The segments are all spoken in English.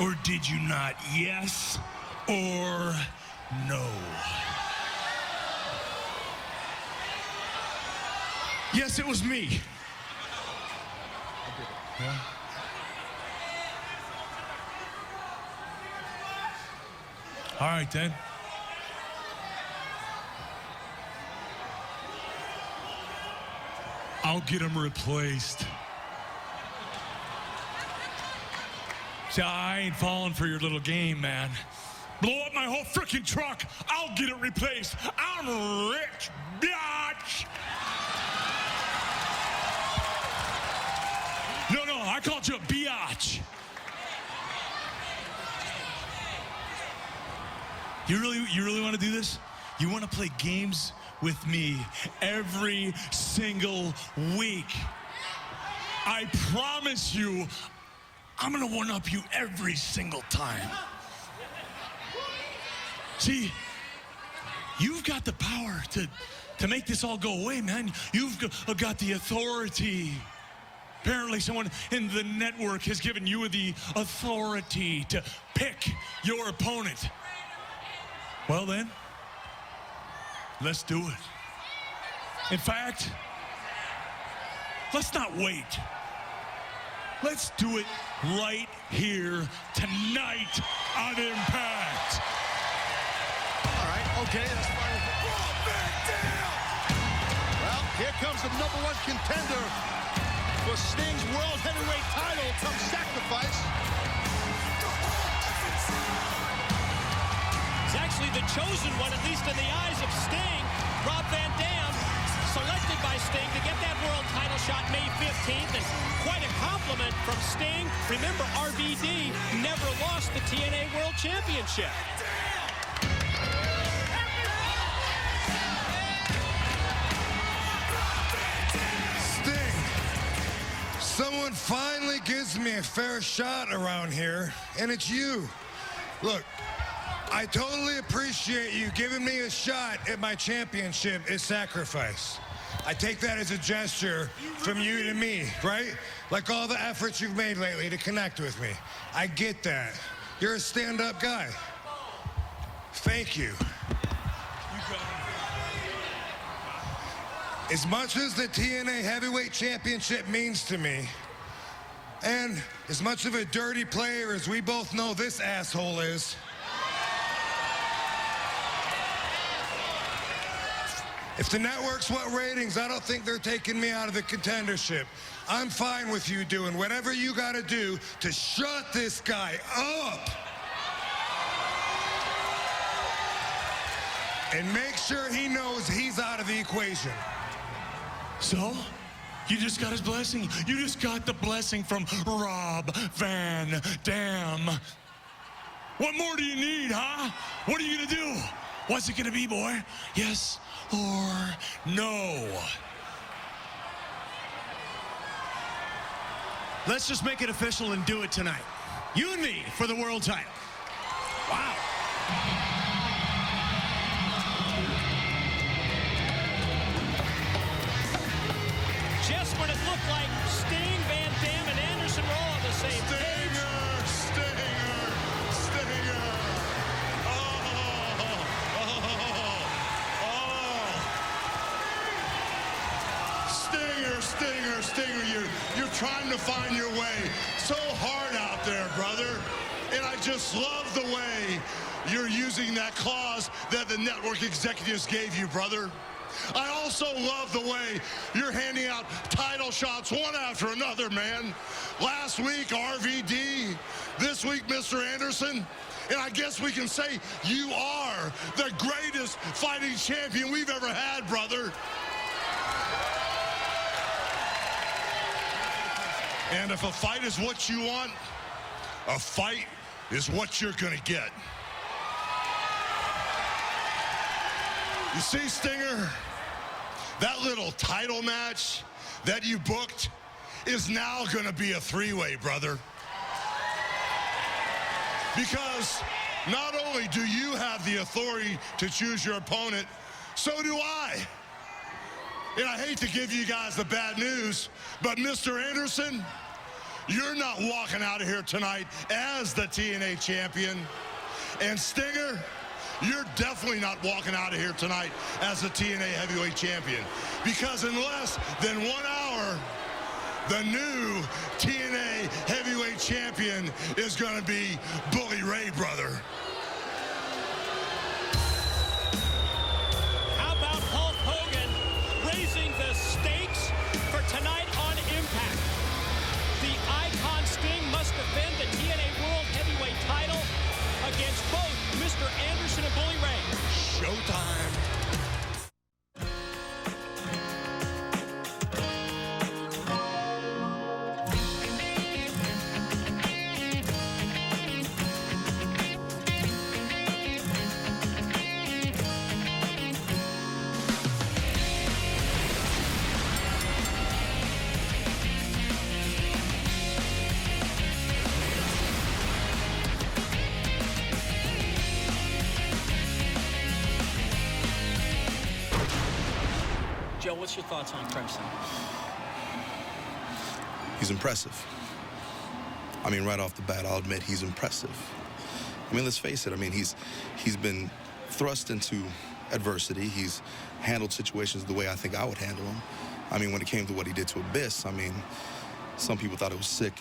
or did you not? Yes or no? Yes, it was me. Yeah. All right, then. I'll get him replaced. See, I ain't falling for your little game, man. Blow up my whole freaking truck. I'll get it replaced. I'm rich, biatch. No, I called you a biatch. You really want to do this? You want to play games with me every single week? I promise you, I'm gonna one-up you every single time. See, you've got the power to make this all go away, man. You've got the authority. Apparently someone in the network has given you the authority to pick your opponent. Well then, let's do it. In fact, let's not wait. Let's do it right here tonight on Impact. All right, okay, that's fine. Well, here comes the #1 contender for Sting's World Heavyweight title from Sacrifice. He's actually the chosen one, at least in the eyes of Sting. Rob Van Dam, selected by Sting to get that world title shot May 15th, and quite a compliment from Sting. Remember, RVD never lost the TNA World Championship. Sting, someone finally gives me a fair shot around here, and it's you. Look, I totally appreciate you giving me a shot at my championship at Sacrifice. I take that as a gesture from you to me, right? Like all the efforts you've made lately to connect with me. I get that. You're a stand-up guy. Thank you. As much as the TNA Heavyweight Championship means to me, and as much of a dirty player as we both know this asshole is, if the networks want ratings, I don't think they're taking me out of the contendership. I'm fine with you doing whatever you gotta do to shut this guy up. And make sure he knows he's out of the equation. So, you just got his blessing. You just got the blessing from Rob Van Dam. What more do you need, huh? What are you gonna do? What's it gonna be, boy? Yes or no? Let's just make it official and do it tonight. You and me for the world title. Wow. Just when it looked like Sting, Van Dam, and Anderson were all on the same page. Stinger, you're trying to find your way so hard out there, brother. And I just love the way you're using that clause that the network executives gave you, brother. I also love the way you're handing out title shots one after another, man. Last week, RVD. This week, Mr. Anderson. And I guess we can say you are the greatest fighting champion we've ever had, brother. And if a fight is what you want, a fight is what you're gonna get. You see, Stinger, that little title match that you booked is now gonna be a three-way, brother. Because not only do you have the authority to choose your opponent, so do I. And I hate to give you guys the bad news, but Mr. Anderson, you're not walking out of here tonight as the TNA champion. And Stinger, you're definitely not walking out of here tonight as the TNA heavyweight champion. Because in less than 1 hour, the new TNA heavyweight champion is going to be Bully Ray, brother. How about Hulk Hogan raising the stakes for tonight on Impact? The Icon Sting must defend the TNA World Heavyweight title against both Mr. Anderson and Bully Ray. Showtime. Joe, what's your thoughts on Crimson? He's impressive. I mean, right off the bat, I'll admit he's impressive. I mean, let's face it. I mean, he's been thrust into adversity. He's handled situations the way I think I would handle them. I mean, when it came to what he did to Abyss, I mean, some people thought it was sick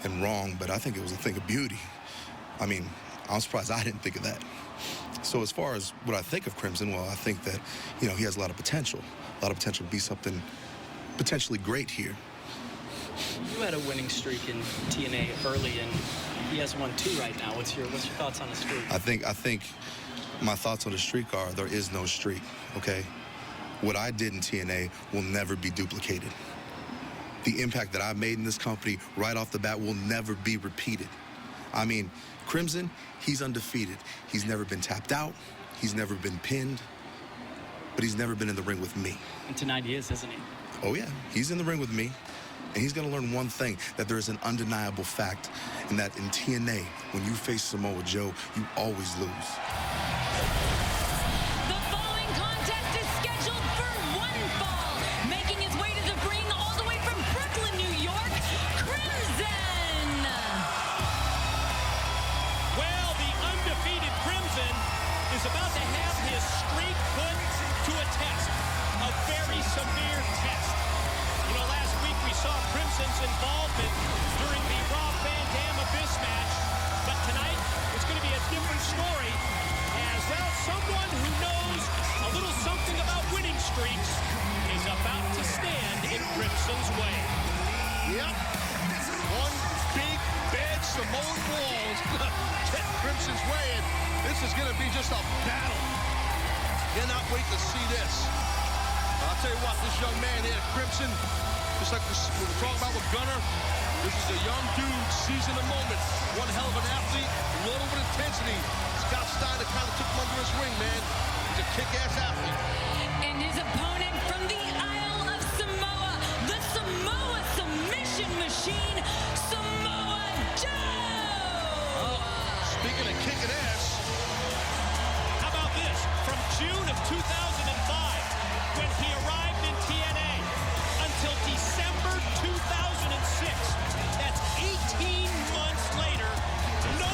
and wrong, but I think it was a thing of beauty. I mean, I'm surprised I didn't think of that. So as far as what I think of Crimson, well, I think that, you know, he has a lot of potential to be something potentially great here. You had a winning streak in TNA early, and he has one too right now. What's your thoughts on the streak? I think my thoughts on the streak are there is no streak, okay? What I did in TNA will never be duplicated. The impact that I made in this company right off the bat will never be repeated. I mean, Crimson, he's undefeated. He's never been tapped out. He's never been pinned. But he's never been in the ring with me. And tonight he is, isn't he? Oh, yeah. He's in the ring with me. And he's going to learn one thing, that there is an undeniable fact, and that in TNA, when you face Samoa Joe, you always lose. The following contest is scheduled for one fall. Making his way to the ring all the way from Brooklyn, New York, Crimson. Well, the undefeated Crimson is about to have his streak put to a test, a very severe test. You know, last week we saw Crimson's involvement during the Rob Van Dam Abyss match, but tonight it's going to be a different story as, well, someone who knows a little something about winning streaks is about to stand in Crimson's way. Yep. One big, bad Samoan wall is going to get Crimson's way, and this is going to be just a battle. Cannot wait to see this. I'll tell you what, this young man here, Crimson, just like we were talking about with Gunner, this is a young dude, seizing the moment. One hell of an athlete, loaded with intensity. Scott Steiner kind of took him under his wing, man. He's a kick-ass athlete. And his opponent from the Isle of Samoa, the Samoa submission machine, Samoa Joe! Speaking of kicking ass, How about this? From June of 2005, when he arrived in TNA, until December 2006, that's 18 months later, no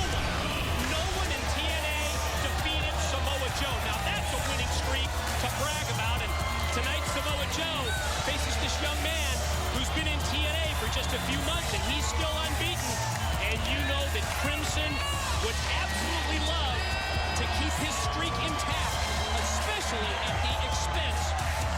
one in TNA defeated Samoa Joe. Now that's a winning streak to brag about, and tonight Samoa Joe faces this young man who's been in TNA for just a few months, and he's still unbeaten. And you know that Crimson would absolutely love to keep his streak intact, especially at the expense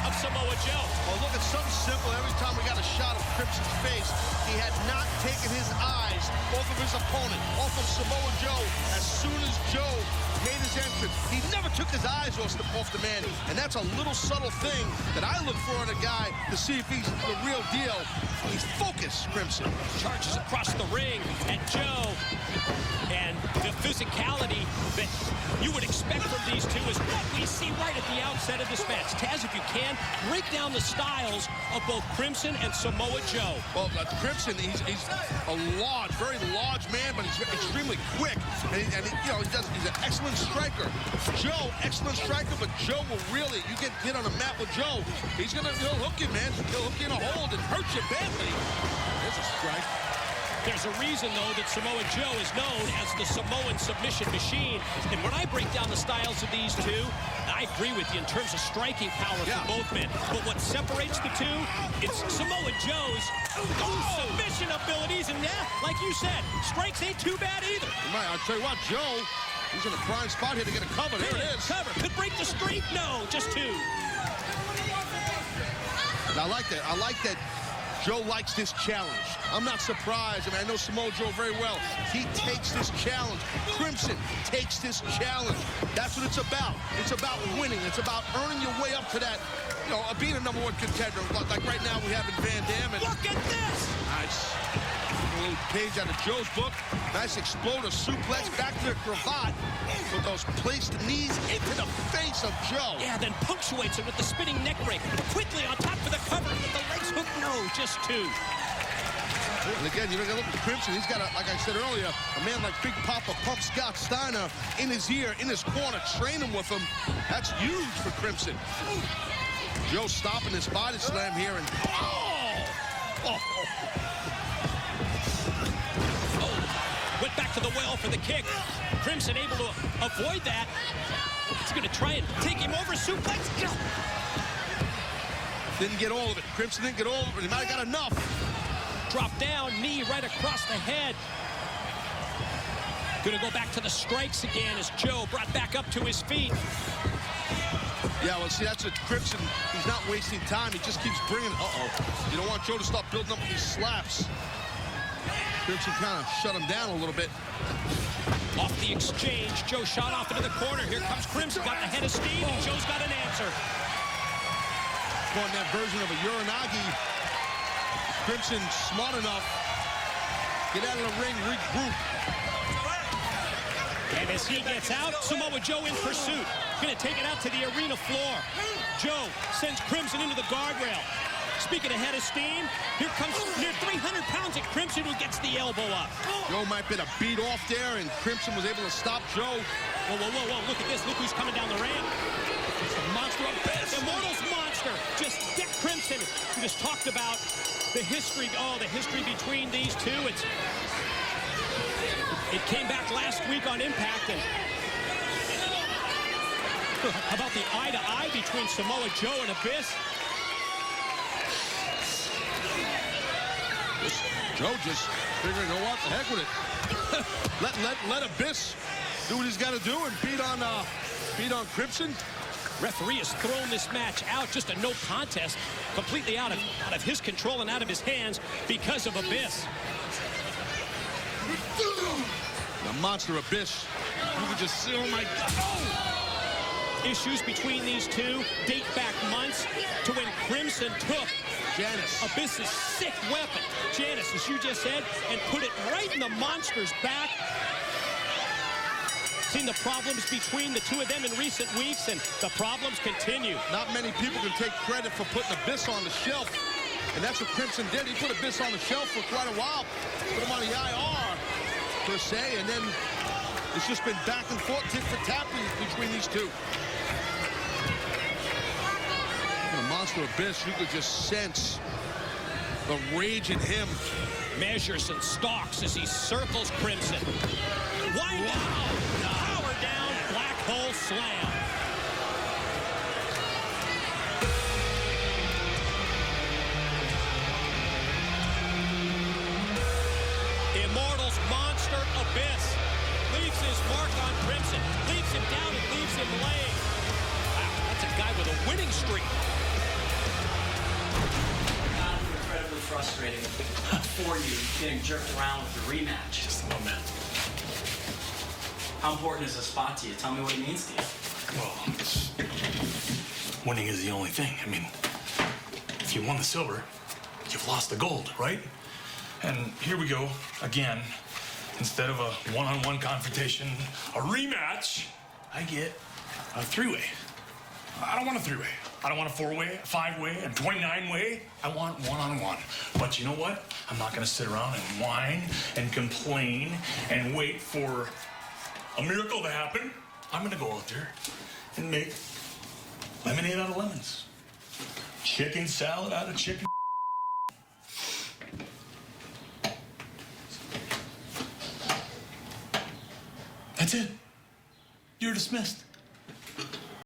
of Samoa Joe. well, look at something simple. Every time we got a shot of Crimson's face, he had not taken his eyes off of his opponent, off of Samoa Joe. As soon as Joe made his entrance, he never took his eyes off the man. And that's a little subtle thing that I look for in a guy to see if he's the real deal. He's focused, Crimson. Charges across the ring at Joe. And the physicality that you would expect from these two is what we see right at the outset of this match. Taz, if you can, break down the styles of both Crimson and Samoa Joe. Well, Crimson, he's a large, very large man, but he's extremely quick. And he's an excellent striker. Joe, excellent striker, but Joe will really, you get hit on the mat with Joe, he'll hook you, man. He'll hook you in a hold and hurt you badly. There's a strike. There's a reason, though, that Samoa Joe is known as the Samoan submission machine. And when I break down the styles of these two, I agree with you in terms of striking power for both men. But what separates the two, it's Samoa Joe's submission abilities. And yeah, like you said, strikes ain't too bad either. I'll tell you what, Joe, he's in a prime spot here to get a cover. There it is. Cover. Could break the streak? No, just two. And I like that. I like that Joe likes this challenge. I'm not surprised. I mean, I know Samoa Joe very well. He takes this challenge. Crimson takes this challenge. That's what it's about. It's about winning. It's about earning your way up to that, you know, being a #1 contender. Like right now we have in Van Dam. And look at this. Nice. A little page out of Joe's book. Nice exploder suplex back to the cravat with those placed knees into the face of Joe. Yeah, then punctuates it with the spinning neck break. Quickly on top for the cover with the legs hook. No, just two. And again, you know, look at Crimson. He's got, like I said earlier, a man like Big Papa Pump Scott Steiner in his ear, in his corner, training with him. That's huge for Crimson. Joe stopping his body slam here, and went back to the well for the kick. Crimson able to avoid that. He's going to try and take him over. Suplex. Didn't get all of it. Crimson didn't get all of it. He might have got enough. Drop down, knee right across the head. Going to go back to the strikes again as Joe brought back up to his feet. Yeah, well, see, that's what Crimson, he's not wasting time. He just keeps bringing, You don't want Joe to start building up these slaps. Crimson kind of shut him down a little bit. Off the exchange, Joe shot off into the corner. Here comes Crimson, got the head of steam, and Joe's got an answer. On that version of a Uranagi. Crimson smart enough. Get out of the ring, regroup. And as he gets out, Samoa Joe in pursuit. Going to take it out to the arena floor. Joe sends Crimson into the guardrail. Speaking of head of steam, here comes near 300 pounds at Crimson, who gets the elbow up. Joe might be a beat off there, and Crimson was able to stop Joe. Whoa, whoa, whoa, whoa. Look at this. Look who's coming down the ramp. Monster Abyss. Immortals Monster. Just Dick Crimson. We just talked about the history. The history between these two. It came back last week on Impact. And how about the eye-to-eye between Samoa Joe and Abyss? Joe just figuring, you know what, the heck with it. let Abyss do what he's got to do and beat on Crimson. Referee has thrown this match out, just a no contest, completely out of his control and out of his hands because of Abyss. The Monster Abyss. You can just see, oh my God. Oh! Issues between these two date back months to when Crimson took Janice. Abyss's sick weapon, Janice, as you just said, and put it right in the Monster's back. Seen the problems between the two of them in recent weeks, and the problems continue. Not many people can take credit for putting Abyss on the shelf, and that's what Crimson did. He put Abyss on the shelf for quite a while, put him on the IR, per se, and then it's just been back and forth, tit for tat between these two. The Monster Abyss, you could just sense the rage in him. Measures and stalks as he circles Crimson. Wind down, power down, black hole slam. Immortals Monster Abyss leaves his mark on Crimson, leaves him down and leaves him laying. Wow, that's a guy with a winning streak. Incredibly frustrating for you getting jerked around with the rematch. Just a moment. How important is this spot to you? Tell me what it means to you. Well, winning is the only thing. I mean, if you won the silver, you've lost the gold, right? And here we go again. Instead of a one-on-one confrontation, a rematch, I get a three-way. I don't want a three-way. I don't want a four-way, a five-way, and 29-way. I want one-on-one. But you know what? I'm not gonna sit around and whine and complain and wait for a miracle to happen. I'm gonna go out there and make lemonade out of lemons. Chicken salad out of chicken. That's it. You're dismissed.